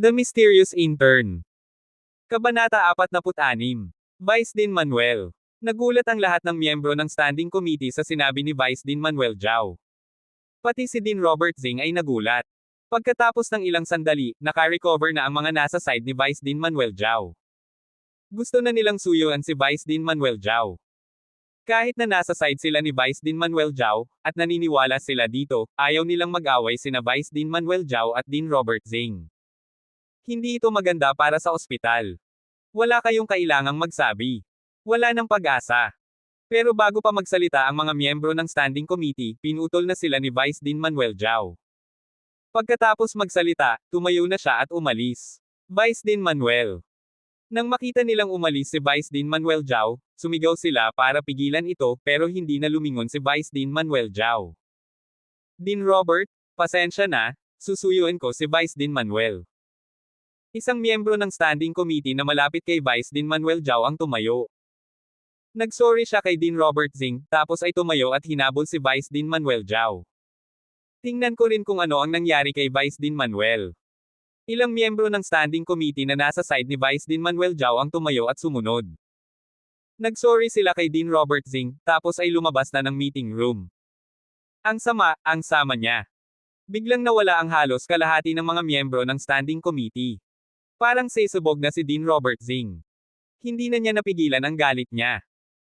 The Mysterious Intern. Kabanata 46. Vice Dean Manuel. Nagulat ang lahat ng miyembro ng Standing Committee sa sinabi ni Vice Dean Manuel Jao. Pati si Dean Robert Zing ay nagulat. Pagkatapos ng ilang sandali, naka-recover na ang mga nasa side ni Vice Dean Manuel Jao. Gusto na nilang suyuan si Vice Dean Manuel Jao. Kahit na nasa side sila ni Vice Dean Manuel Jao, at naniniwala sila dito, ayaw nilang mag-away sina Vice Dean Manuel Jao at Dean Robert Zing. Hindi ito maganda para sa ospital. Wala kayong kailangang magsabi. Wala ng pag-asa. Pero bago pa magsalita ang mga miyembro ng Standing Committee, pinutol na sila ni Vice Dean Manuel Jao. Pagkatapos magsalita, tumayo na siya at umalis. Vice Dean Manuel. Nang makita nilang umalis si Vice Dean Manuel Jao, sumigaw sila para pigilan ito pero hindi na lumingon si Vice Dean Manuel Jao. Dean Robert, pasensya na, susuyuin ko si Vice Dean Manuel. Isang miyembro ng Standing Committee na malapit kay Vice Dean Manuel Jao ang tumayo. Nagsorry siya kay Dean Robert Zing, tapos ay tumayo at hinabol si Vice Dean Manuel Jao. Tingnan ko rin kung ano ang nangyari kay Vice Dean Manuel. Ilang miyembro ng Standing Committee na nasa side ni Vice Dean Manuel Jao ang tumayo at sumunod. Nagsorry sila kay Dean Robert Zing, tapos ay lumabas na ng meeting room. Ang sama niya. Biglang nawala ang halos kalahati ng mga miyembro ng Standing Committee. Parang sesubog na si Dean Robert Zing. Hindi na niya napigilan ang galit niya.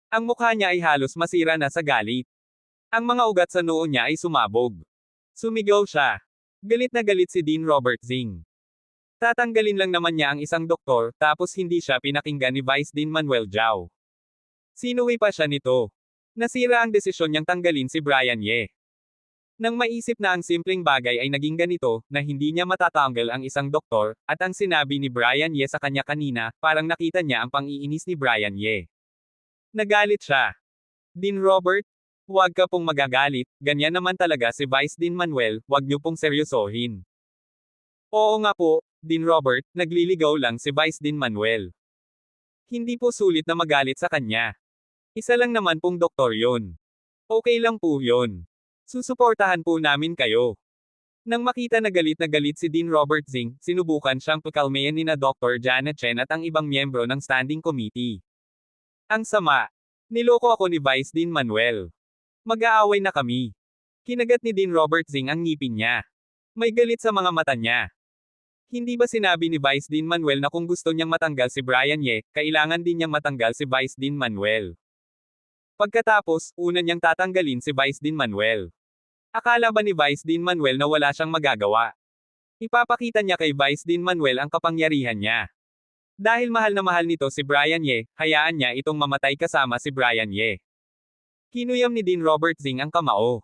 Ang mukha niya ay halos masira na sa galit. Ang mga ugat sa noo niya ay sumabog. Sumigaw siya. Galit na galit si Dean Robert Zing. Tatanggalin lang naman niya ang isang doktor, tapos hindi siya pinakinggan ni Vice Dean Manuel Jao. Sinuwi pa siya nito. Nasira ang desisyon niyang tanggalin si Brian Ye. Nang maisip na ang simpleng bagay ay naging ganito, na hindi niya matatanggal ang isang doktor, at ang sinabi ni Brian Ye sa kanya kanina, parang nakita niya ang pang-iinis ni Brian Ye. Nagalit siya. Dean Robert, huwag ka pong magagalit, ganyan naman talaga si Vice Dean Manuel, huwag niyo pong seryosohin. Oo nga po, Dean Robert, nagliligaw lang si Vice Dean Manuel. Hindi po sulit na magalit sa kanya. Isa lang naman pong doktor yon. Okay lang po yon. Susuportahan po namin kayo. Nang makita na galit si Dean Robert Zing, sinubukan siyang pakalmayan nina Dr. Janet Chen at ang ibang miyembro ng Standing Committee. Ang sama. Niloko ako ni Vice Dean Manuel. Mag-aaway na kami. Kinagat ni Dean Robert Zing ang ngipin niya. May galit sa mga mata niya. Hindi ba sinabi ni Vice Dean Manuel na kung gusto niyang matanggal si Brian Ye, kailangan din niyang matanggal si Vice Dean Manuel? Pagkatapos, una niyang tatanggalin si Vice Dean Manuel. Akala ba ni Vice Dean Manuel na wala siyang magagawa? Ipapakita niya kay Vice Dean Manuel ang kapangyarihan niya. Dahil mahal na mahal nito si Brian Ye, hayaan niya itong mamatay kasama si Brian Ye. Kinuyam ni Dean Robert Zing ang kamao.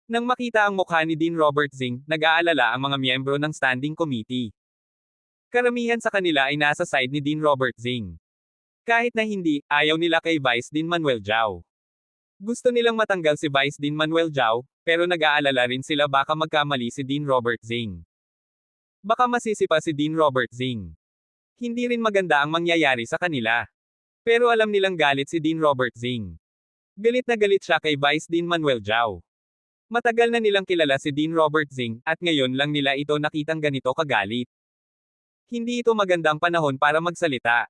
Nang makita ang mukha ni Dean Robert Zing, nag-aalala ang mga miyembro ng Standing Committee. Karamihan sa kanila ay nasa side ni Dean Robert Zing. Kahit na hindi, ayaw nila kay Vice Dean Manuel Jao. Gusto nilang matanggal si Vice Dean Manuel Jao, pero nag-aalala rin sila baka magkamali si Dean Robert Zing. Baka masisipa si Dean Robert Zing. Hindi rin maganda ang mangyayari sa kanila. Pero alam nilang galit si Dean Robert Zing. Galit na galit siya kay Vice Dean Manuel Jao. Matagal na nilang kilala si Dean Robert Zing, at ngayon lang nila ito nakitang ganito kagalit. Hindi ito magandang panahon para magsalita.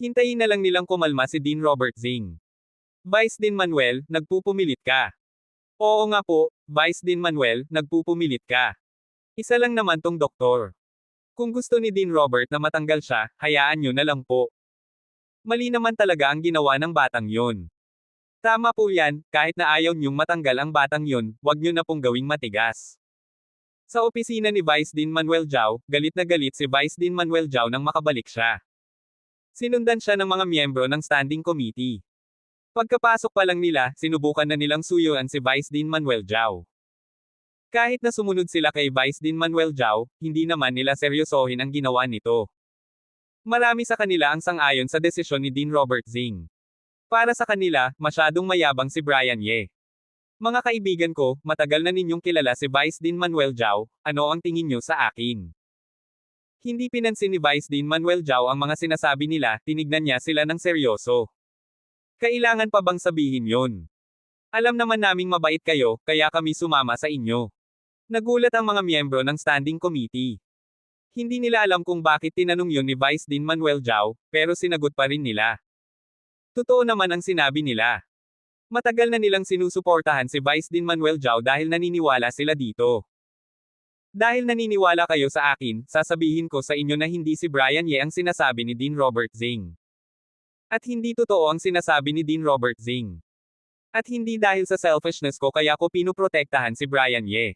Hintayin na lang nilang kumalma si Dean Robert Zing. Vice Dean Manuel, nagpupumilit ka. Oo nga po, Vice Dean Manuel, nagpupumilit ka. Isa lang naman tong doktor. Kung gusto ni Dean Robert na matanggal siya, hayaan nyo na lang po. Mali naman talaga ang ginawa ng batang yon. Tama po yan, kahit na ayaw nyong matanggal ang batang yon, wag nyo na pong gawing matigas. Sa opisina ni Vice Dean Manuel Jao, galit na galit si Vice Dean Manuel Jao nang makabalik siya. Sinundan siya ng mga miyembro ng Standing Committee. Pagkapasok pa lang nila, sinubukan na nilang suyuan si Vice Dean Manuel Jao. Kahit na sumunod sila kay Vice Dean Manuel Jao, hindi naman nila seryosohin ang ginawa nito. Marami sa kanila ang sang-ayon sa desisyon ni Dean Robert Zing. Para sa kanila, masyadong mayabang si Brian Ye. Mga kaibigan ko, matagal na ninyong kilala si Vice Dean Manuel Jao, ano ang tingin nyo sa akin? Hindi pinansin ni Vice Dean Manuel Jao ang mga sinasabi nila, tinignan niya sila ng seryoso. Kailangan pa bang sabihin yon? Alam naman naming mabait kayo, kaya kami sumama sa inyo. Nagulat ang mga miyembro ng Standing Committee. Hindi nila alam kung bakit tinanong yun ni Vice Dean Manuel Zhao, pero sinagot pa rin nila. Totoo naman ang sinabi nila. Matagal na nilang sinusuportahan si Vice Dean Manuel Zhao dahil naniniwala sila dito. Dahil naniniwala kayo sa akin, sasabihin ko sa inyo na hindi si Brian Ye ang sinasabi ni Dean Robert Zing. At hindi totoo ang sinasabi ni Dean Robert Zing. At hindi dahil sa selfishness ko kaya ko pinuprotektahan si Brian Ye.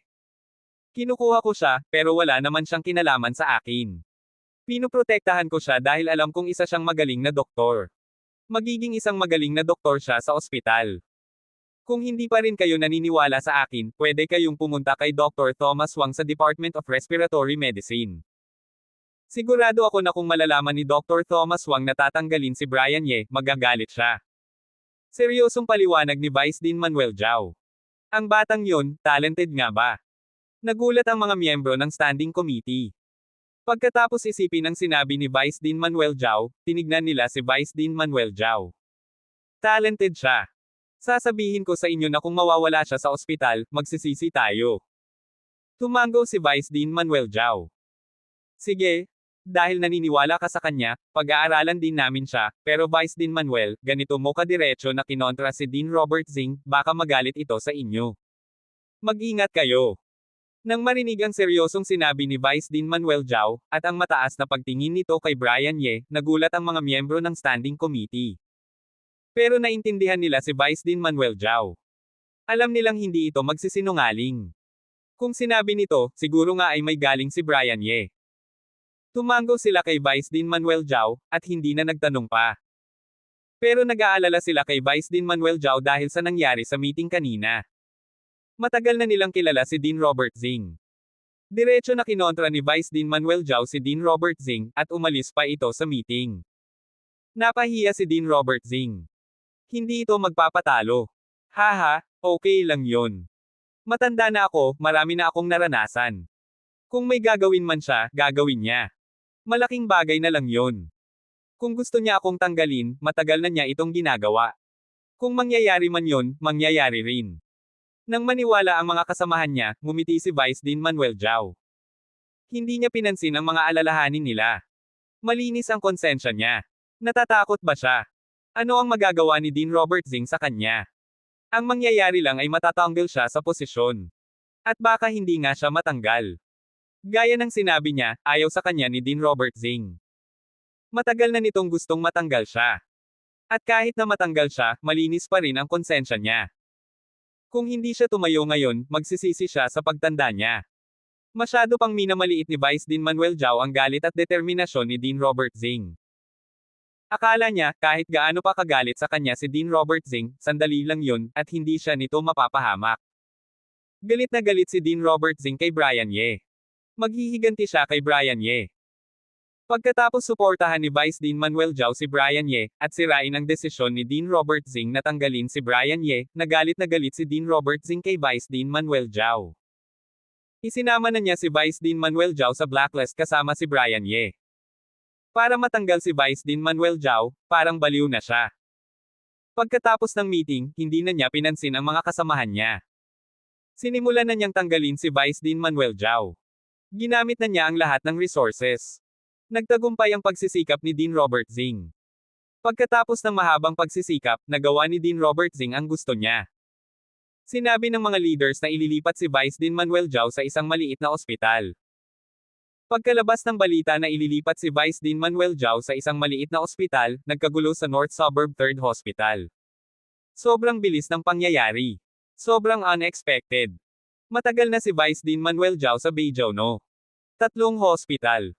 Kinukuha ko siya, pero wala naman siyang kinalaman sa akin. Pinuprotektahan ko siya dahil alam kong isa siyang magaling na doktor. Magiging isang magaling na doktor siya sa ospital. Kung hindi pa rin kayo naniniwala sa akin, pwede kayong pumunta kay Dr. Thomas Wang sa Department of Respiratory Medicine. Sigurado ako na kung malalaman ni Dr. Thomas Wang na tatanggalin si Brian Ye, magagalit siya. Seryosong paliwanag ni Vice Dean Manuel Zhao. Ang batang yun, talented nga ba? Nagulat ang mga miyembro ng standing committee. Pagkatapos isipin ang sinabi ni Vice Dean Manuel Zhao, tinignan nila si Vice Dean Manuel Zhao. Talented siya. Sasabihin ko sa inyo na kung mawawala siya sa ospital, magsisisi tayo. Tumango si Vice Dean Manuel Zhao. Sige, dahil naniniwala ka sa kanya, pag-aaralan din namin siya, pero Vice Dean Manuel, ganito mo kadiretso na kinontra si Dean Robert Zing, baka magalit ito sa inyo. Mag-ingat kayo. Nang marinig ang seryosong sinabi ni Vice Dean Manuel Zhao, at ang mataas na pagtingin nito kay Brian Ye, nagulat ang mga miyembro ng standing committee. Pero naintindihan nila si Vice Dean Manuel Zhao. Alam nilang hindi ito magsisinungaling. Kung sinabi nito, siguro nga ay may galing si Brian Ye. Tumango sila kay Vice Dean Manuel Zhao, at hindi na nagtanong pa. Pero nag-aalala sila kay Vice Dean Manuel Zhao dahil sa nangyari sa meeting kanina. Matagal na nilang kilala si Dean Robert Zing. Diretso na kinontra ni Vice Dean Manuel Zhao si Dean Robert Zing, at umalis pa ito sa meeting. Napahiya si Dean Robert Zing. Hindi ito magpapatalo. Haha, okay lang yon. Matanda na ako, marami na akong naranasan. Kung may gagawin man siya, gagawin niya. Malaking bagay na lang yon. Kung gusto niya akong tanggalin, matagal na niya itong ginagawa. Kung mangyayari man yon, mangyayari rin. Nang maniwala ang mga kasamahan niya, ngumiti si Vice Dean Manuel Zhao. Hindi niya pinansin ang mga alalahanin nila. Malinis ang konsensya niya. Natatakot ba siya? Ano ang magagawa ni Dean Robert Zing sa kanya? Ang mangyayari lang ay matatanggal siya sa posisyon. At baka hindi nga siya matanggal. Gaya ng sinabi niya, ayaw sa kanya ni Dean Robert Zing. Matagal na nitong gustong matanggal siya. At kahit na matanggal siya, malinis pa rin ang konsensya niya. Kung hindi siya tumayo ngayon, magsisisi siya sa pagtanda niya. Masyado pang minamaliit ni Vice Dean Manuel Zhao ang galit at determinasyon ni Dean Robert Zing. Akala niya, kahit gaano pa kagalit sa kanya si Dean Robert Zing, sandali lang yun, at hindi siya nito mapapahamak. Galit na galit si Dean Robert Zing kay Brian Ye. Maghihiganti siya kay Brian Ye. Pagkatapos suportahan ni Vice Dean Manuel Zhao si Brian Ye, at sirain ang desisyon ni Dean Robert Zing na tanggalin si Brian Ye, nagalit na galit si Dean Robert Zing kay Vice Dean Manuel Zhao. Isinama na niya si Vice Dean Manuel Zhao sa blacklist kasama si Brian Ye. Para matanggal si Vice Dean Manuel Zhao, parang baliw na siya. Pagkatapos ng meeting, hindi na niya pinansin ang mga kasamahan niya. Sinimulan na niyang tanggalin si Vice Dean Manuel Zhao. Ginamit na niya ang lahat ng resources. Nagtagumpay ang pagsisikap ni Dean Robert Zing. Pagkatapos ng mahabang pagsisikap, nagawa ni Dean Robert Zing ang gusto niya. Sinabi ng mga leaders na ililipat si Vice Dean Manuel Zhao sa isang maliit na ospital. Pagkalabas ng balita na ililipat si Vice Dean Manuel Zhao sa isang maliit na ospital, nagkagulo sa North Suburb 3rd Hospital. Sobrang bilis ng pangyayari. Sobrang unexpected. Matagal na si Vice Dean Manuel Zhao sa Beijing no. 3 hospital.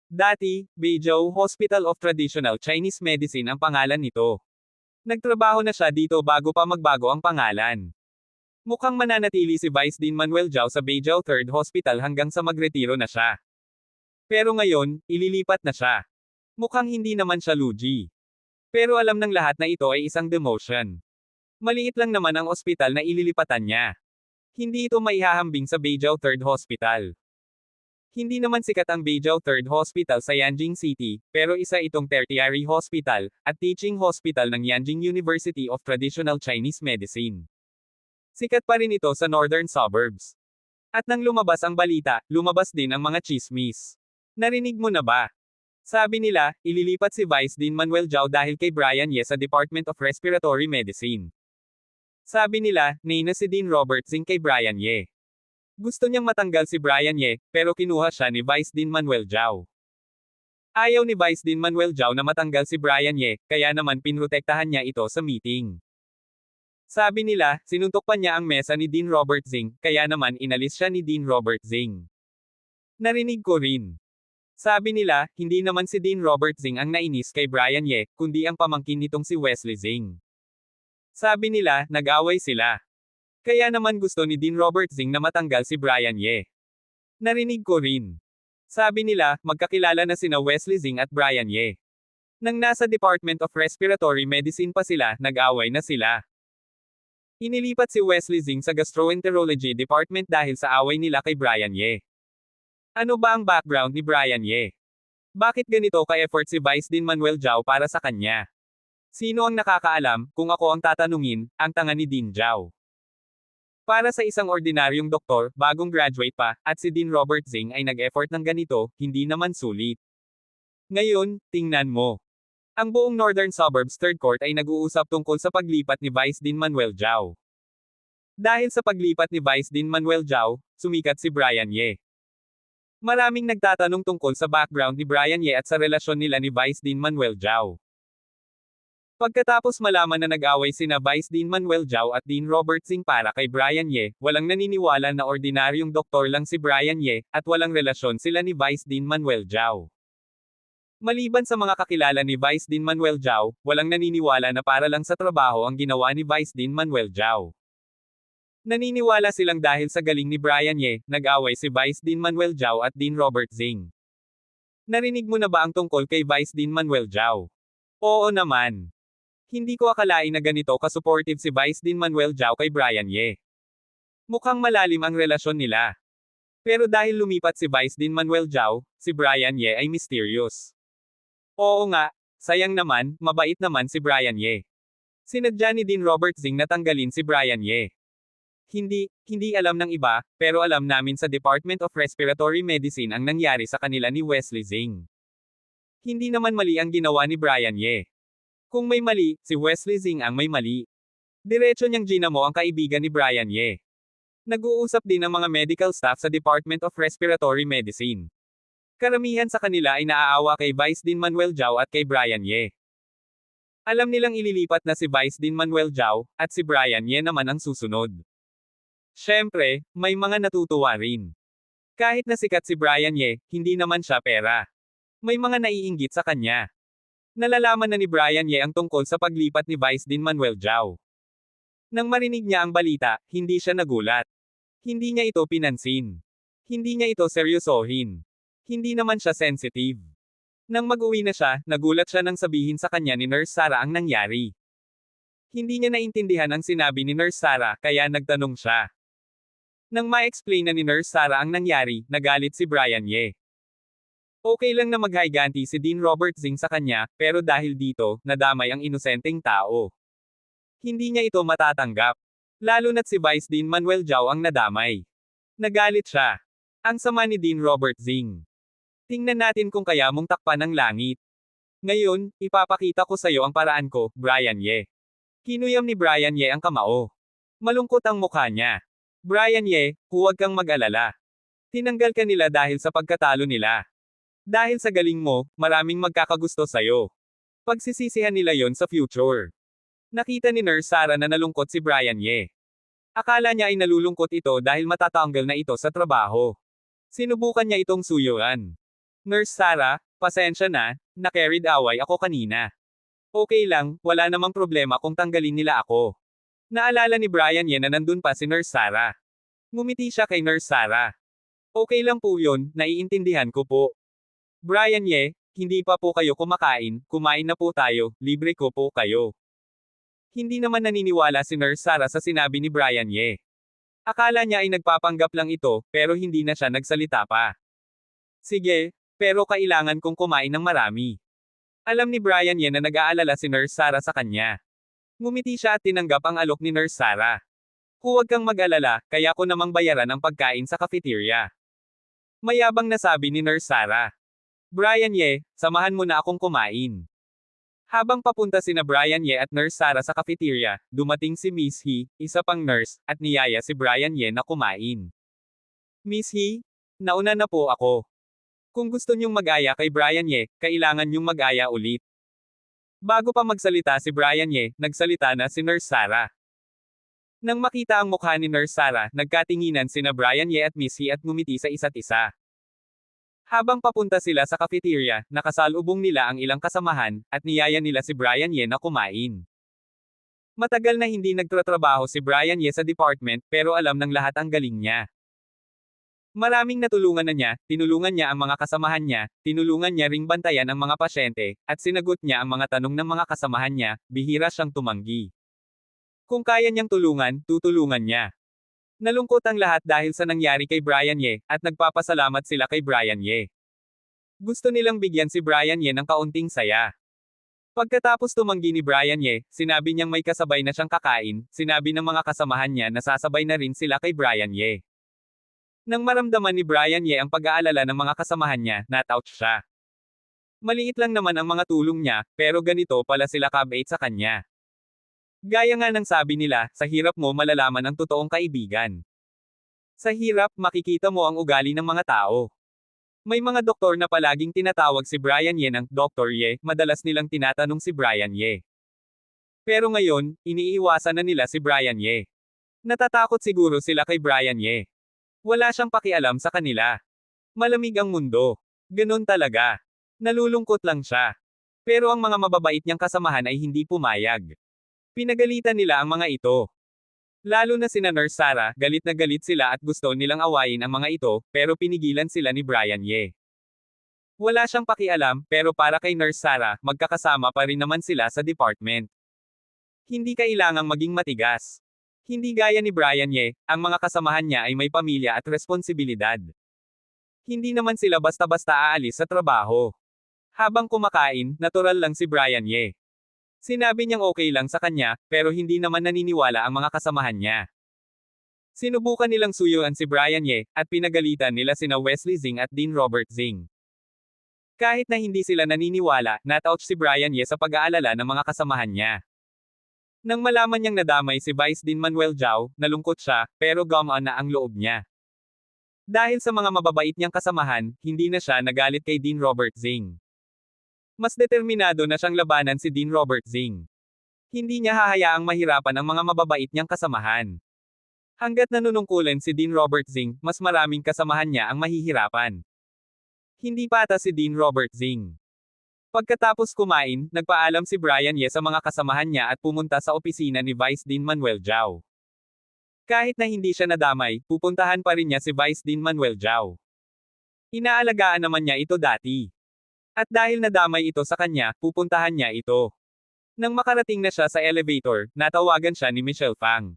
Dati, Beijing Hospital of Traditional Chinese Medicine ang pangalan nito. Nagtrabaho na siya dito bago pa magbago ang pangalan. Mukhang mananatili si Vice Dean Manuel Zhao sa Beijing 3rd Hospital hanggang sa magretiro na siya. Pero ngayon, ililipat na siya. Mukhang hindi naman siya lugi. Pero alam ng lahat na ito ay isang demotion. Maliit lang naman ang ospital na ililipatan niya. Hindi ito maihahambing sa Beijing 3rd Hospital. Hindi naman sikat ang Beijing 3rd Hospital sa Yanjing City, pero isa itong tertiary hospital, at teaching hospital ng Yanjing University of Traditional Chinese Medicine. Sikat pa rin ito sa northern suburbs. At nang lumabas ang balita, lumabas din ang mga chismis. Narinig mo na ba? Sabi nila, ililipat si Vice Dean Manuel Zhao dahil kay Brian Ye sa Department of Respiratory Medicine. Sabi nila, nay na si Dean Robertson kay Brian Ye. Gusto niyang matanggal si Brian Ye, pero kinuha siya ni Vice Dean Manuel Zhao. Ayaw ni Vice Dean Manuel Zhao na matanggal si Brian Ye, kaya naman pinrotektahan niya ito sa meeting. Sabi nila, sinuntok pa niya ang mesa ni Dean Robertson, kaya naman inalis siya ni Dean Robertson. Narinig ko rin. Sabi nila, hindi naman si Dean Robertson ang nainis kay Brian Ye, kundi ang pamangkin nitong si Wesley Zhang. Sabi nila, nag-away sila. Kaya naman gusto ni Dean Robertson na matanggal si Brian Ye. Narinig ko rin. Sabi nila, magkakilala na sina Wesley Zhang at Brian Ye. Nang nasa Department of Respiratory Medicine pa sila, nag-away na sila. Inilipat si Wesley Zhang sa Gastroenterology Department dahil sa away nila kay Brian Ye. Ano ba ang background ni Brian Ye? Bakit ganito ka-effort si Vice Dean Manuel Zhao para sa kanya? Sino ang nakakaalam, kung ako ang tatanungin, ang tanga ni Dean Zhao? Para sa isang ordinaryong doktor, bagong graduate pa, at si Dean Robertson ay nag-effort ng ganito, hindi naman sulit. Ngayon, tingnan mo. Ang buong Northern Suburbs Third Court ay nag-uusap tungkol sa paglipat ni Vice Dean Manuel Zhao. Dahil sa paglipat ni Vice Dean Manuel Zhao, sumikat si Brian Ye. Maraming nagtatanong tungkol sa background ni Brian Ye at sa relasyon nila ni Vice Dean Manuel Zhao. Pagkatapos malaman na nag-away sina Vice Dean Manuel Zhao at Dean Robertson para kay Brian Ye, walang naniniwala na ordinaryong doktor lang si Brian Ye, at walang relasyon sila ni Vice Dean Manuel Zhao. Maliban sa mga kakilala ni Vice Dean Manuel Zhao, walang naniniwala na para lang sa trabaho ang ginawa ni Vice Dean Manuel Zhao. Naniniwala silang dahil sa galing ni Brian Ye, nag-away si Vice Dean Manuel Zhao at Dean Robertson. Narinig mo na ba ang tungkol kay Vice Dean Manuel Zhao? Oo naman. Hindi ko akalain na ganito ka-supportive si Vice Dean Manuel Zhao kay Brian Ye. Mukhang malalim ang relasyon nila. Pero dahil lumipat si Vice Dean Manuel Zhao, si Brian Ye ay mysterious. Oo nga, sayang naman, mabait naman si Brian Ye. Sinadya ni Dean Robertson na tanggalin si Brian Ye. Hindi alam ng iba, pero alam namin sa Department of Respiratory Medicine ang nangyari sa kanila ni Wesley Zhang. Hindi naman mali ang ginawa ni Brian Ye. Kung may mali, si Wesley Zhang ang may mali. Diretso niyang ginamo ang kaibigan ni Brian Ye. Nag-uusap din ang mga medical staff sa Department of Respiratory Medicine. Karamihan sa kanila ay naaawa kay Vice Dean Manuel Zhao at kay Brian Ye. Alam nilang ililipat na si Vice Dean Manuel Zhao, at si Brian Ye naman ang susunod. Siyempre, may mga natutuwa rin. Kahit na sikat si Brian Ye, hindi naman siya pera. May mga naiinggit sa kanya. Nalalaman na ni Brian Ye ang tungkol sa paglipat ni Vice Dean Manuel Zhao. Nang marinig niya ang balita, hindi siya nagulat. Hindi niya ito pinansin. Hindi niya ito seryosohin. Hindi naman siya sensitive. Nang mag-uwi na siya, nagulat siya nang sabihin sa kanya ni Nurse Sarah ang nangyari. Hindi niya naintindihan ang sinabi ni Nurse Sarah, kaya nagtanong siya. Nang ma-explain na ni Nurse Sarah ang nangyari, nagalit si Brian Ye. Okay lang na maghiganti si Dean Robertson sa kanya, pero dahil dito, nadamay ang inosenteng tao. Hindi niya ito matatanggap. Lalo na't si Vice Dean Manuel Zhao ang nadamay. Nagalit siya. Ang sama ni Dean Robertson. Tingnan natin kung kaya mong takpan ang langit. Ngayon, ipapakita ko sa iyo ang paraan ko, Brian Ye. Kinuyam ni Brian Ye ang kamao. Malungkot ang mukha niya. Brian Ye, huwag kang mag-alala. Tinanggal ka nila dahil sa pagkatalo nila. Dahil sa galing mo, maraming magkakagusto sa'yo. Pagsisisihan nila yon sa future. Nakita ni Nurse Sarah na nalungkot si Brian Ye. Akala niya ay nalulungkot ito dahil matatanggal na ito sa trabaho. Sinubukan niya itong suyuan. Nurse Sarah, pasensya na, na-carried away ako kanina. Okay lang, wala namang problema kung tanggalin nila ako. Naalala ni Brian Ye na nandun pa si Nurse Sarah. Ngumiti siya kay Nurse Sarah. Okay lang po yun, naiintindihan ko po. Brian Ye, hindi pa po kayo kumakain, kumain na po tayo, libre ko po kayo. Hindi naman naniniwala si Nurse Sarah sa sinabi ni Brian Ye. Akala niya ay nagpapanggap lang ito, pero hindi na siya nagsalita pa. Sige, pero kailangan kong kumain ng marami. Alam ni Brian Ye na nag-aalala si Nurse Sarah sa kanya. Ngumiti siya at tinanggap ang alok ni Nurse Sarah. Huwag kang mag-alala, kaya ko namang bayaran ang pagkain sa cafeteria. Mayabang na sabi ni Nurse Sarah. Brian Ye, samahan mo na akong kumain. Habang papunta sina Brian Ye at Nurse Sarah sa cafeteria, dumating si Miss He, isa pang nurse, at niyaya si Brian Ye na kumain. Miss He, nauna na po ako. Kung gusto niyong mag-aya kay Brian Ye, kailangan niyong mag-aya ulit. Bago pa magsalita si Brian Ye, nagsalita na si Nurse Sarah. Nang makita ang mukha ni Nurse Sarah, nagkatinginan sina Brian Ye at Miss He at ngumiti sa isa't isa. Habang papunta sila sa cafeteria, nakasalubong nila ang ilang kasamahan, at niyaya nila si Brian Ye na kumain. Matagal na hindi nagtatrabaho si Brian Ye sa department, pero alam ng lahat ang galing niya. Maraming natulungan na niya, tinulungan niya ang mga kasamahan niya, tinulungan niya ring bantayan ang mga pasyente, at sinagot niya ang mga tanong ng mga kasamahan niya, bihira siyang tumanggi. Kung kaya niyang tulungan, tutulungan niya. Nalungkot ang lahat dahil sa nangyari kay Brian Ye, at nagpapasalamat sila kay Brian Ye. Gusto nilang bigyan si Brian Ye ng kaunting saya. Pagkatapos tumanggi ni Brian Ye, sinabi niyang may kasabay na siyang kakain, sinabi ng mga kasamahan niya na sasabay na rin sila kay Brian Ye. Nang maramdaman ni Brian Ye ang pag-aalala ng mga kasamahan niya, na-touch siya. Maliit lang naman ang mga tulong niya, pero ganito pala sila kabait sa kanya. Gaya nga ng sabi nila, sa hirap mo malalaman ang totoong kaibigan. Sa hirap, makikita mo ang ugali ng mga tao. May mga doktor na palaging tinatawag si Brian Ye ng Dr. Ye, madalas nilang tinatanong si Brian Ye. Pero ngayon, iniiwasan na nila si Brian Ye. Natatakot siguro sila kay Brian Ye. Wala siyang pakialam sa kanila. Malamig ang mundo. Ganon talaga. Nalulungkot lang siya. Pero ang mga mababait niyang kasamahan ay hindi pumayag. Pinagalitan nila ang mga ito. Lalo na sina Nurse Sarah, galit na galit sila at gusto nilang awayin ang mga ito, pero pinigilan sila ni Brian Ye. Wala siyang pakialam, pero para kay Nurse Sarah, magkakasama pa rin naman sila sa department. Hindi kailangang maging matigas. Hindi gaya ni Brian Ye, ang mga kasamahan niya ay may pamilya at responsibilidad. Hindi naman sila basta-basta aalis sa trabaho. Habang kumakain, natural lang si Brian Ye. Sinabi niyang okay lang sa kanya, pero hindi naman naniniwala ang mga kasamahan niya. Sinubukan nilang suyuan si Brian Ye, at pinagalitan nila sina Wesley Zing at Dean Robert Zing. Kahit na hindi sila naniniwala, na-touch si Brian Ye sa pag-aalala ng mga kasamahan niya. Nang malaman niyang nadamay si Vice Dean Manuel Zhao, nalungkot siya, pero gumaan na ang loob niya. Dahil sa mga mababait niyang kasamahan, hindi na siya nagalit kay Dean Robert Zing. Mas determinado na siyang labanan si Dean Robert Zing. Hindi niya hahayaang mahirapan ang mga mababait niyang kasamahan. Hanggat nanunungkulan si Dean Robert Zing, mas maraming kasamahan niya ang mahihirapan. Hindi patas si Dean Robert Zing. Pagkatapos kumain, nagpaalam si Brian Ye sa mga kasamahan niya at pumunta sa opisina ni Vice Dean Manuel Zhao. Kahit na hindi siya nadamay, pupuntahan pa rin niya si Vice Dean Manuel Zhao. Inaalagaan naman niya ito dati. At dahil nadamay ito sa kanya, pupuntahan niya ito. Nang makarating na siya sa elevator, natawagan siya ni Michelle Fang.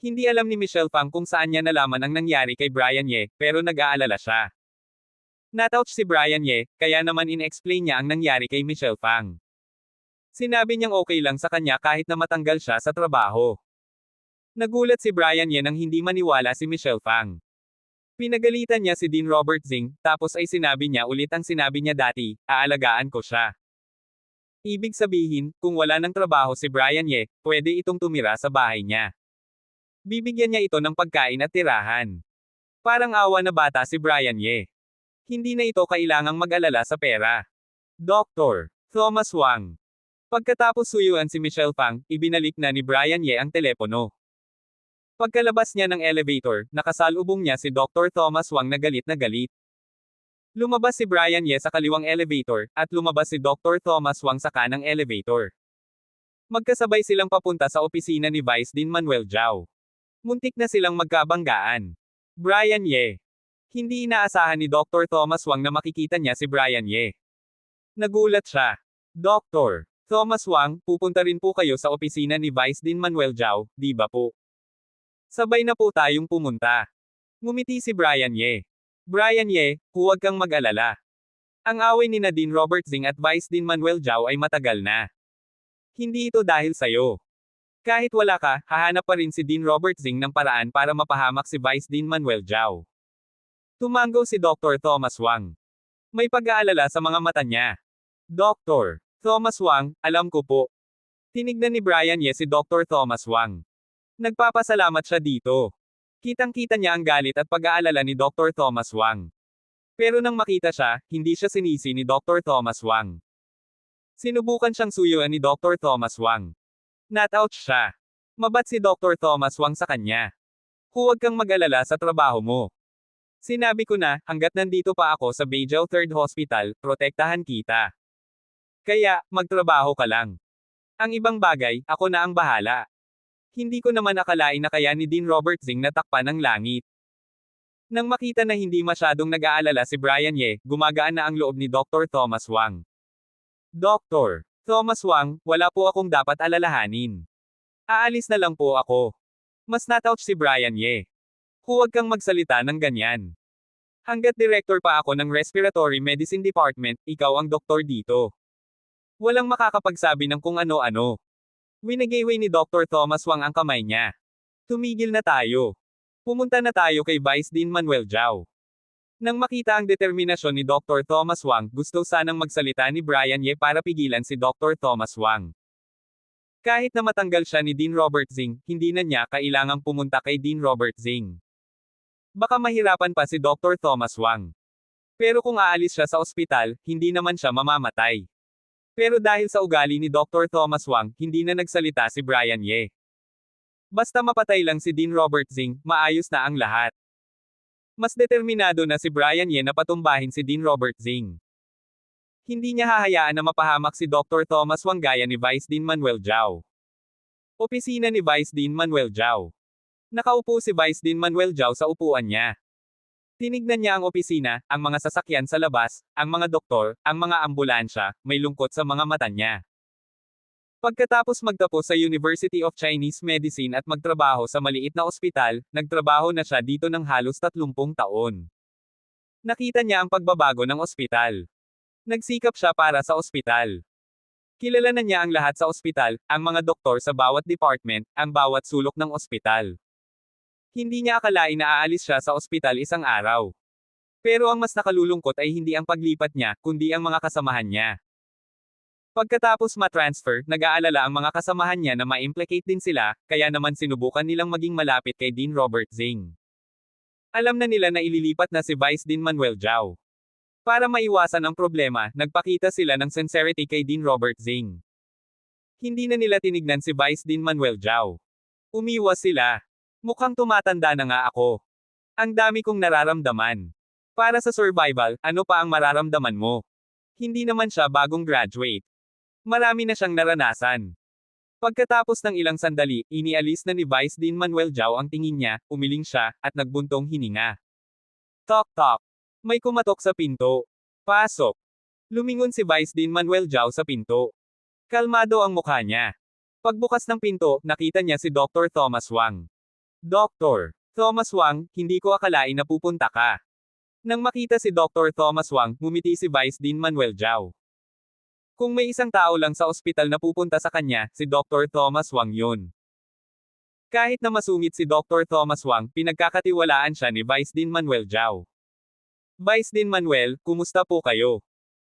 Hindi alam ni Michelle Fang kung saan niya nalaman ang nangyari kay Brian Ye, pero nag-aalala siya. Natouch si Brian Ye, kaya naman in-explain niya ang nangyari kay Michelle Fang. Sinabi niyang okay lang sa kanya kahit na matanggal siya sa trabaho. Nagulat si Brian Ye nang hindi maniwala si Michelle Fang. Pinagalitan niya si Dean Robert Zing, tapos ay sinabi niya ulit ang sinabi niya dati, aalagaan ko siya. Ibig sabihin, kung wala ng trabaho si Brian Ye, pwede itong tumira sa bahay niya. Bibigyan niya ito ng pagkain at tirahan. Parang awa na bata si Brian Ye. Hindi na ito kailangang mag-alala sa pera. Dr. Thomas Wang. Pagkatapos suyuan si Michelle Fang, ibinalik na ni Brian Ye ang telepono. Pagkalabas niya ng elevator, nakasalubong niya si Dr. Thomas Wang na galit na galit. Lumabas si Brian Ye sa kaliwang elevator, at lumabas si Dr. Thomas Wang sa kanang elevator. Magkasabay silang papunta sa opisina ni Vice Dean Manuel Zhao. Muntik na silang magkabanggaan. Brian Ye. Hindi inaasahan ni Dr. Thomas Wang na makikita niya si Brian Ye. Nagulat siya. Dr. Thomas Wang, pupunta rin po kayo sa opisina ni Vice Dean Manuel Zhao, di ba po? Sabay na po tayong pumunta. Ngumiti si Brian Ye. Brian Ye, huwag kang mag-alala. Ang away ni Dean Robert Zing at Vice Dean Manuel Zhao ay matagal na. Hindi ito dahil sayo. Kahit wala ka, hahanap pa rin si Dean Robert Zing ng paraan para mapahamak si Vice Dean Manuel Zhao. Tumango si Dr. Thomas Wang. May pag-aalala sa mga mata niya. Dr. Thomas Wang, alam ko po. Tinignan ni Brian Ye si Dr. Thomas Wang. Nagpapasalamat siya dito. Kitang-kita niya ang galit at pag-aalala ni Dr. Thomas Wang. Pero nang makita siya, hindi siya sinisi ni Dr. Thomas Wang. Sinubukan siyang suyuan ni Dr. Thomas Wang. Not-out siya. Mabat si Dr. Thomas Wang sa kanya. Huwag kang mag-alala sa trabaho mo. Sinabi ko na, hanggat nandito pa ako sa Beijing 3rd Hospital, protektahan kita. Kaya, magtrabaho ka lang. Ang ibang bagay, ako na ang bahala. Hindi ko naman akalain na kaya ni Dean Robert Zing natakpan ang langit. Nang makita na hindi masyadong nag-aalala si Brian Ye, gumagaan na ang loob ni Dr. Thomas Wang. Dr. Thomas Wang, wala po akong dapat alalahanin. Aalis na lang po ako. Mas natouch si Brian Ye. Huwag kang magsalita ng ganyan. Hanggat director pa ako ng Respiratory Medicine Department, ikaw ang doktor dito. Walang makakapagsabi ng kung ano-ano. Winagiway ni Dr. Thomas Wang ang kamay niya. Tumigil na tayo. Pumunta na tayo kay Vice Dean Manuel Zhao. Nang makita ang determinasyon ni Dr. Thomas Wang, gusto sanang magsalita ni Brian Ye para pigilan si Dr. Thomas Wang. Kahit na matanggal siya ni Dean Robert Zing, hindi na niya kailangang pumunta kay Dean Robert Zing. Baka mahirapan pa si Dr. Thomas Wang. Pero kung aalis siya sa ospital, hindi naman siya mamamatay. Pero dahil sa ugali ni Dr. Thomas Wang, hindi na nagsalita si Brian Ye. Basta mapatay lang si Dean Robert Zing, maayos na ang lahat. Mas determinado na si Brian Ye na patumbahin si Dean Robert Zing. Hindi niya hahayaan na mapahamak si Dr. Thomas Wang gaya ni Vice Dean Manuel Zhao. Opisina ni Vice Dean Manuel Zhao. Nakaupo si Vice Dean Manuel Zhao sa upuan niya. Tinignan niya ang opisina, ang mga sasakyan sa labas, ang mga doktor, ang mga ambulansya, may lungkot sa mga mata niya. Pagkatapos magtapos sa University of Chinese Medicine at magtrabaho sa maliit na ospital, nagtrabaho na siya dito ng halos 30 taon. Nakita niya ang pagbabago ng ospital. Nagsikap siya para sa ospital. Kilala na niya ang lahat sa ospital, ang mga doktor sa bawat department, ang bawat sulok ng ospital. Hindi niya akalain na aalis siya sa ospital isang araw. Pero ang mas nakalulungkot ay hindi ang paglipat niya, kundi ang mga kasamahan niya. Pagkatapos ma-transfer, nag-aalala ang mga kasamahan niya na ma-implicate din sila, kaya naman sinubukan nilang maging malapit kay Dean Robert Zing. Alam na nila na ililipat na si Vice Dean Manuel Zhao. Para maiwasan ang problema, nagpakita sila ng sincerity kay Dean Robert Zing. Hindi na nila tinignan si Vice Dean Manuel Zhao. Umiwas sila. Mukhang tumatanda na nga ako. Ang dami kong nararamdaman. Para sa survival, ano pa ang mararamdaman mo? Hindi naman siya bagong graduate. Marami na siyang naranasan. Pagkatapos ng ilang sandali, inialis na ni Vice Dean Manuel Zhao ang tingin niya, umiling siya, at nagbuntong hininga. Tok-tok. May kumatok sa pinto. Pasok. Lumingon si Vice Dean Manuel Zhao sa pinto. Kalmado ang mukha niya. Pagbukas ng pinto, nakita niya si Dr. Thomas Wang. Dr. Thomas Wang, hindi ko akalain na pupunta ka. Nang makita si Dr. Thomas Wang, ngumiti si Vice Dean Manuel Zhao. Kung may isang tao lang sa ospital na pupunta sa kanya, si Dr. Thomas Wang yun. Kahit na masungit si Dr. Thomas Wang, pinagkakatiwalaan siya ni Vice Dean Manuel Zhao. Vice Dean Manuel, kumusta po kayo?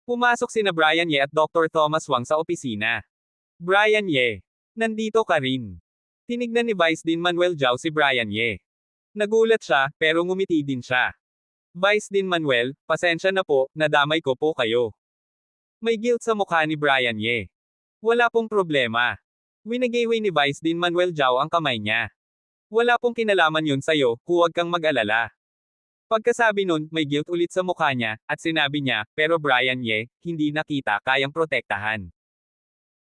Pumasok sina Brian Ye at Dr. Thomas Wang sa opisina. Brian Ye, nandito ka rin. Tinignan ni Vice Dean Manuel Zhao si Brian Ye. Nagulat siya, pero ngumiti din siya. Vice Dean Manuel, pasensya na po, nadamay ko po kayo. May guilt sa mukha ni Brian Ye. Wala pong problema. Winagiway ni Vice Dean Manuel Zhao ang kamay niya. Wala pong kinalaman yun sa'yo, huwag kang mag-alala. Pagkasabi nun, may guilt ulit sa mukha niya, at sinabi niya, pero Brian Ye, hindi na kita kayang protektahan.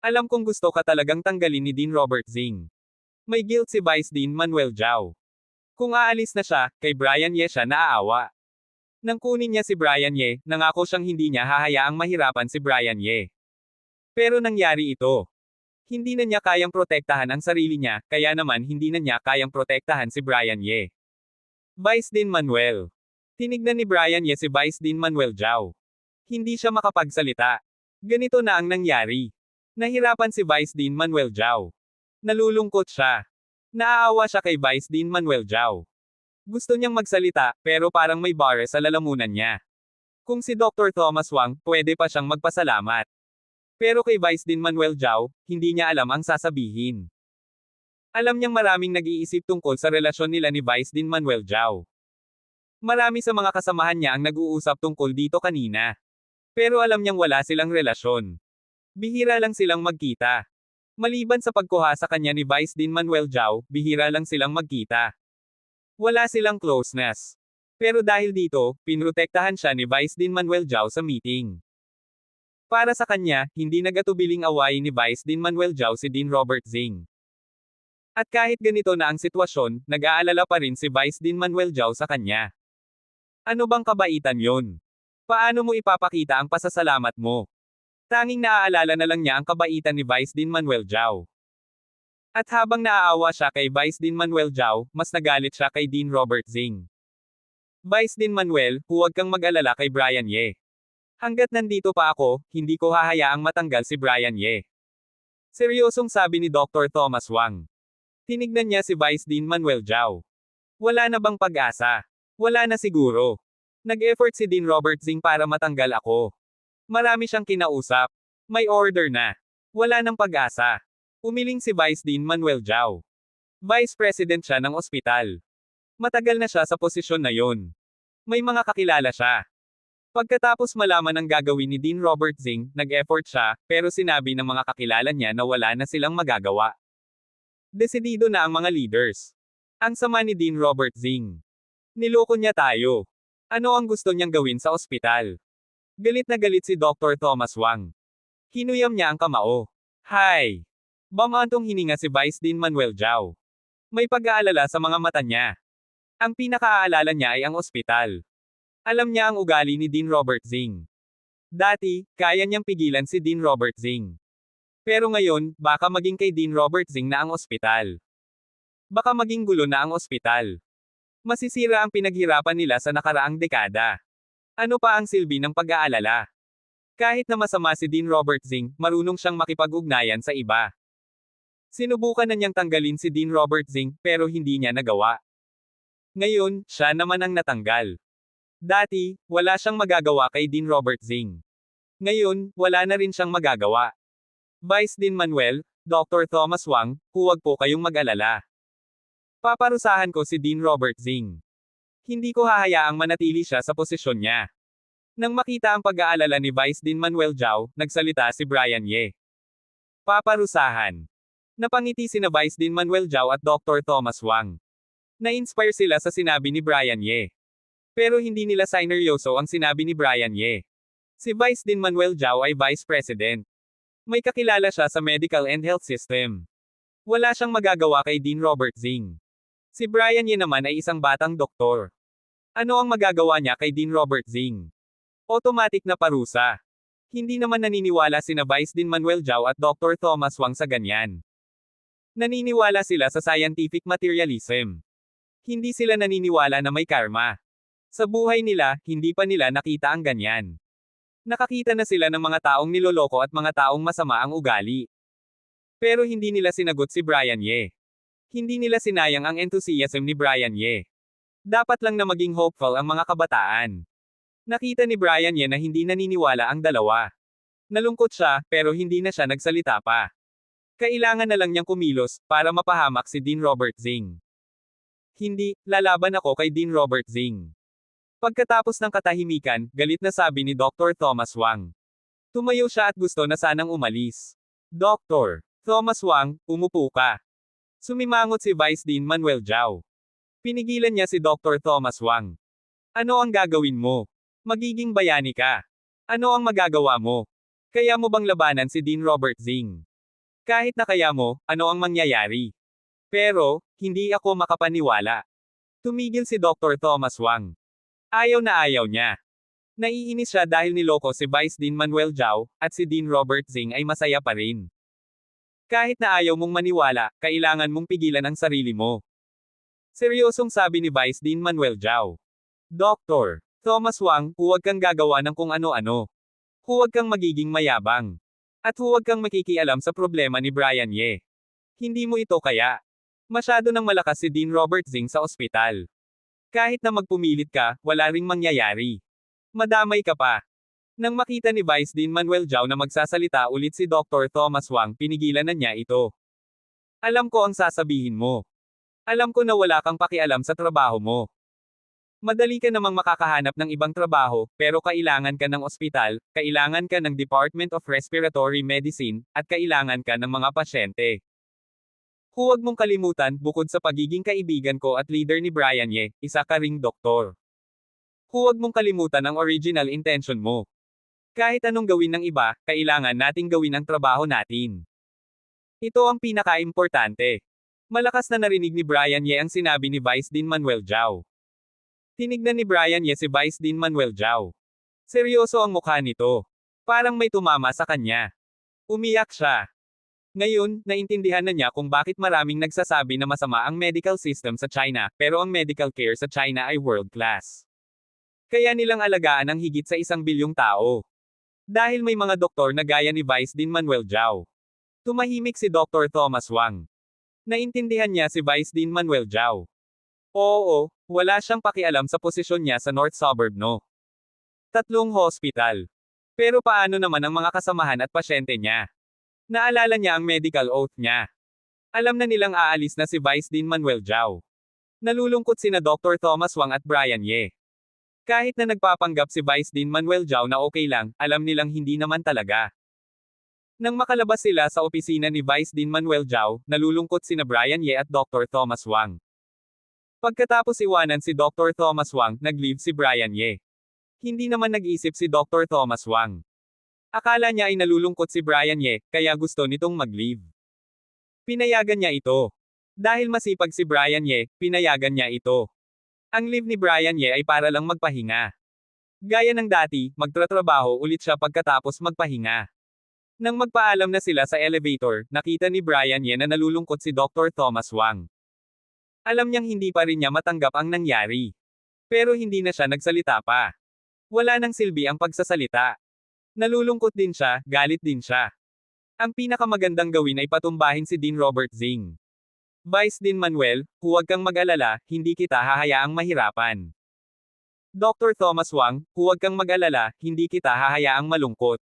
Alam kong gusto ka talagang tanggalin ni Dean Robert Zing. May guilt si Vice Dean Manuel Zhao. Kung aalis na siya, kay Brian Ye siya naaawa. Nang kunin niya si Brian Ye, nangako siyang hindi niya hahayaang mahirapan si Brian Ye. Pero nangyari ito. Hindi na niya kayang protektahan ang sarili niya, kaya naman hindi na niya kayang protektahan si Brian Ye. Vice Dean Manuel. Tinignan ni Brian Ye si Vice Dean Manuel Zhao. Hindi siya makapagsalita. Ganito na ang nangyari. Nahirapan si Vice Dean Manuel Zhao. Nalulungkot siya. Naaawa siya kay Vice Dean Manuel Zhao. Gusto niyang magsalita, pero parang may bare sa lalamunan niya. Kung si Dr. Thomas Wang, pwede pa siyang magpasalamat. Pero kay Vice Dean Manuel Zhao, hindi niya alam ang sasabihin. Alam niyang maraming nag-iisip tungkol sa relasyon nila ni Vice Dean Manuel Zhao. Marami sa mga kasamahan niya ang nag-uusap tungkol dito kanina. Pero alam niyang wala silang relasyon. Bihira lang silang magkita. Maliban sa pagkuha sa kanya ni Vice Dean Manuel Zhao, bihira lang silang magkita. Wala silang closeness. Pero dahil dito, pinrotektahan siya ni Vice Dean Manuel Zhao sa meeting. Para sa kanya, hindi nagatubiling awayin ni Vice Dean Manuel Zhao si Dean Robert Zing. At kahit ganito na ang sitwasyon, nag-aalala pa rin si Vice Dean Manuel Zhao sa kanya. Ano bang kabaitan yon? Paano mo ipapakita ang pasasalamat mo? Tanging naaalala na lang niya ang kabaitan ni Vice Dean Manuel Zhao. At habang naaawa siya kay Vice Dean Manuel Zhao, mas nagalit siya kay Dean Robert Zing. Vice Dean Manuel, huwag kang mag-alala kay Brian Ye. Hanggat nandito pa ako, hindi ko hahayaang matanggal si Brian Ye. Seryosong sabi ni Dr. Thomas Wang. Tinignan niya si Vice Dean Manuel Zhao. Wala na bang pag-asa? Wala na siguro. Nag-effort si Dean Robert Zing para matanggal ako. Marami siyang kinausap. May order na. Wala nang pag-asa. Umiling si Vice Dean Manuel Zhao. Vice President siya ng ospital. Matagal na siya sa posisyon na yon. May mga kakilala siya. Pagkatapos malaman ang gagawin ni Dean Robert Zing, nag-effort siya, pero sinabi ng mga kakilala niya na wala na silang magagawa. Desidido na ang mga leaders. Ang sama ni Dean Robert Zing. Niloko niya tayo. Ano ang gusto niyang gawin sa ospital? Galit na galit si Dr. Thomas Wang. Hinuyam niya ang kamao. Hay! Bamantong hininga si Vice Dean Manuel Zhao. May pag-aalala sa mga mata niya. Ang pinakaaalala niya ay ang ospital. Alam niya ang ugali ni Dean Robert Zing. Dati, kaya niyang pigilan si Dean Robert Zing. Pero ngayon, baka maging kay Dean Robert Zing na ang ospital. Baka maging gulo na ang ospital. Masisira ang pinaghirapan nila sa nakaraang dekada. Ano pa ang silbi ng pag-aalala? Kahit na masama si Dean Robert Zing, marunong siyang makipag-ugnayan sa iba. Sinubukan na niyang tanggalin si Dean Robert Zing, pero hindi niya nagawa. Ngayon, siya naman ang natanggal. Dati, wala siyang magagawa kay Dean Robert Zing. Ngayon, wala na rin siyang magagawa. Vice Dean Manuel, Dr. Thomas Wang, huwag po kayong mag-alala. Paparusahan ko si Dean Robert Zing. Hindi ko hahayaang manatili siya sa posisyon niya. Nang makita ang pag-aalala ni Vice Dean Manuel Zhao, nagsalita si Brian Ye. Paparusahan. Napangiti sina Vice Dean Manuel Zhao at Dr. Thomas Wang. Na-inspire sila sa sinabi ni Brian Ye. Pero hindi nila sineryoso ang sinabi ni Brian Ye. Si Vice Dean Manuel Zhao ay Vice President. May kakilala siya sa medical and health system. Wala siyang magagawa kay Dean Robert Zing. Si Brian Ye naman ay isang batang doktor. Ano ang magagawa niya kay Dean Robert Zing? Automatic na parusa. Hindi naman naniniwala sina Vice Dean Manuel Zhao at Dr. Thomas Wang sa ganyan. Naniniwala sila sa scientific materialism. Hindi sila naniniwala na may karma. Sa buhay nila, hindi pa nila nakita ang ganyan. Nakakita na sila ng mga taong niloloko at mga taong masama ang ugali. Pero hindi nila sinagot si Brian Ye. Hindi nila sinayang ang enthusiasm ni Brian Ye. Dapat lang na maging hopeful ang mga kabataan. Nakita ni Brian Ye na hindi naniniwala ang dalawa. Nalungkot siya, pero hindi na siya nagsalita pa. Kailangan na lang niyang kumilos, para mapahamak si Dean Robert Zing. Hindi, lalaban ako kay Dean Robert Zing. Pagkatapos ng katahimikan, galit na sabi ni Dr. Thomas Wang. Tumayo siya at gusto na sanang umalis. Dr. Thomas Wang, umupo ka. Sumimangot si Vice Dean Manuel Zhao. Pinigilan niya si Dr. Thomas Wang. Ano ang gagawin mo? Magiging bayani ka. Ano ang magagawa mo? Kaya mo bang labanan si Dean Robert Zing? Kahit na kaya mo, ano ang mangyayari? Pero, hindi ako makapaniwala. Tumigil si Dr. Thomas Wang. Ayaw na ayaw niya. Naiinis siya dahil niloko si Vice Dean Manuel Zhao, at si Dean Robert Zing ay masaya pa rin. Kahit na ayaw mong maniwala, kailangan mong pigilan ang sarili mo. Seryosong sabi ni Vice Dean Manuel Zhao. Dr. Thomas Wang, huwag kang gagawa ng kung ano-ano. Huwag kang magiging mayabang. At huwag kang makikialam sa problema ni Brian Ye. Hindi mo ito kaya. Masyado nang malakas si Dean Robert Zing sa ospital. Kahit na magpumilit ka, wala ring mangyayari. Madamay ka pa. Nang makita ni Vice Dean Manuel Zhao na magsasalita ulit si Dr. Thomas Wang, pinigilan na niya ito. Alam ko ang sasabihin mo. Alam ko na wala kang pakialam sa trabaho mo. Madali ka namang makakahanap ng ibang trabaho, pero kailangan ka ng ospital, kailangan ka ng Department of Respiratory Medicine, at kailangan ka ng mga pasyente. Huwag mong kalimutan, bukod sa pagiging kaibigan ko at leader ni Brian Ye, isa ka ring doktor. Huwag mong kalimutan ang original intention mo. Kahit anong gawin ng iba, kailangan nating gawin ang trabaho natin. Ito ang pinaka-importante. Malakas na narinig ni Brian Ye ang sinabi ni Vice Dean Manuel Zhao. Tinignan ni Brian Ye si Vice Dean Manuel Zhao. Seryoso ang mukha nito. Parang may tumama sa kanya. Umiyak siya. Ngayon, naintindihan na niya kung bakit maraming nagsasabi na masama ang medical system sa China, pero ang medical care sa China ay world class. Kaya nilang alagaan ang higit sa 1 bilyong tao. Dahil may mga doktor na gaya ni Vice Dean Manuel Zhao. Tumahimik si Dr. Thomas Wang. Naintindihan niya si Vice Dean Manuel Zhao. Oo, wala siyang pakialam sa posisyon niya sa North Suburb no. 3 hospital. Pero paano naman ang mga kasamahan at pasyente niya? Naalala niya ang medical oath niya. Alam na nilang aalis na si Vice Dean Manuel Zhao. Nalulungkot sina Dr. Thomas Wang at Brian Ye. Kahit na nagpapanggap si Vice Dean Manuel Zhao na okay lang, alam nilang hindi naman talaga. Nang makalabas sila sa opisina ni Vice Dean Manuel Zhao, nalulungkot sina Brian Ye at Dr. Thomas Wang. Pagkatapos iwanan si Dr. Thomas Wang, nag-leave si Brian Ye. Hindi naman nag-isip si Dr. Thomas Wang. Akala niya ay nalulungkot si Brian Ye, kaya gusto nitong mag-leave. Pinayagan niya ito. Dahil masipag si Brian Ye, pinayagan niya ito. Ang leave ni Brian Ye ay para lang magpahinga. Gaya ng dati, magtratrabaho ulit siya pagkatapos magpahinga. Nang magpaalam na sila sa elevator, nakita ni Brian Ye na nalulungkot si Dr. Thomas Wang. Alam niyang hindi pa rin niya matanggap ang nangyari. Pero hindi na siya nagsalita pa. Wala nang silbi ang pagsasalita. Nalulungkot din siya, galit din siya. Ang pinakamagandang gawin ay patumbahin si Dean Robert Zing. Vice Dean Manuel, huwag kang mag-alala, hindi kita hahayaang mahirapan. Dr. Thomas Wang, huwag kang mag-alala, hindi kita hahayaang malungkot.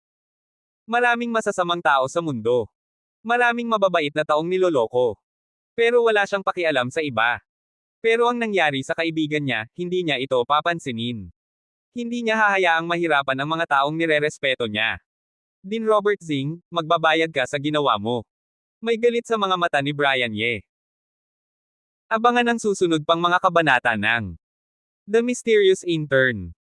Maraming masasamang tao sa mundo. Maraming mababait na taong niloloko. Pero wala siyang pakialam sa iba. Pero ang nangyari sa kaibigan niya, hindi niya ito papansinin. Hindi niya hahayaang mahirapan ang mga taong nirerespeto niya. Dean Robert Zing, magbabayad ka sa ginawa mo. May galit sa mga mata ni Brian Ye. Abangan ang susunod pang mga kabanata ng The Mysterious Intern.